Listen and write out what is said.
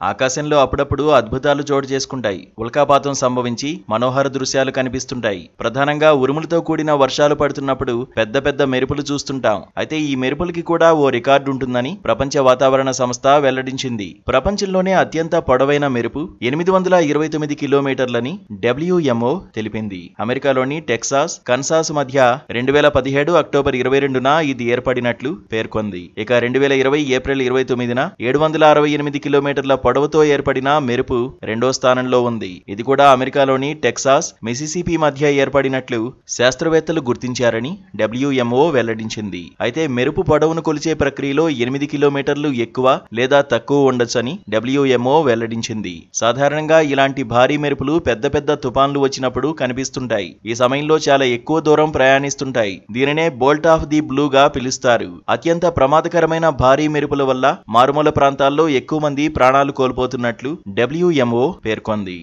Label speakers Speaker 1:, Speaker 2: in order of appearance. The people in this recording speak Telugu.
Speaker 1: ఆకాశంలో అప్పుడప్పుడు అద్భుతాలు చోటు చేసుకుంటాయి. ఉల్కాపాతం సంభవించి మనోహర దృశ్యాలు కనిపిస్తుంటాయి. ప్రధానంగా ఉరుములతో కూడిన వర్షాలు పడుతున్నప్పుడు పెద్ద పెద్ద మెరుపులు చూస్తుంటాం. అయితే ఈ మెరుపులకి కూడా ఓ రికార్డు ఉంటుందని ప్రపంచ వాతావరణ సంస్థ వెల్లడించింది. ప్రపంచంలోనే అత్యంత పొడవైన మెరుపు 829 కిలోమీటర్లని WMO తెలిపింది. అమెరికాలోని టెక్సాస్, కన్సాస్ మధ్య 2017 అక్టోబర్ 22న ఇది ఏర్పడినట్లు పేర్కొంది. ఇక 2020 ఏప్రిల్ 29న 768 కిలోమీటర్ల పొడవుతో ఏర్పడిన మెరుపు రెండో స్థానంలో ఉంది. ఇది కూడా అమెరికాలోని టెక్సాస్, మిసిసిపి మధ్య ఏర్పడినట్లు శాస్త్రవేత్తలు గుర్తించారని WMO వెల్లడించింది. అయితే మెరుపు పొడవును కొలిచే ప్రక్రియలో 8 కిలోమీటర్లు ఎక్కువ లేదా తక్కువ ఉండొచ్చని WMO వెల్లడించింది. సాధారణంగా ఇలాంటి భారీ మెరుపులు పెద్ద పెద్ద తుఫాన్లు వచ్చినప్పుడు కనిపిస్తుంటాయి. ఈ సమయంలో చాలా ఎక్కువ దూరం ప్రయాణిస్తుంటాయి. దీనినే బోల్ట్ ఆఫ్ ది బ్లూగా పిలుస్తారు. అత్యంత ప్రమాదకరమైన భారీ మెరుపుల వల్ల మారుమూల ప్రాంతాల్లో ఎక్కువ మంది ప్రాణాలు కోల్పోతున్నట్లు WMO పేర్కొంది.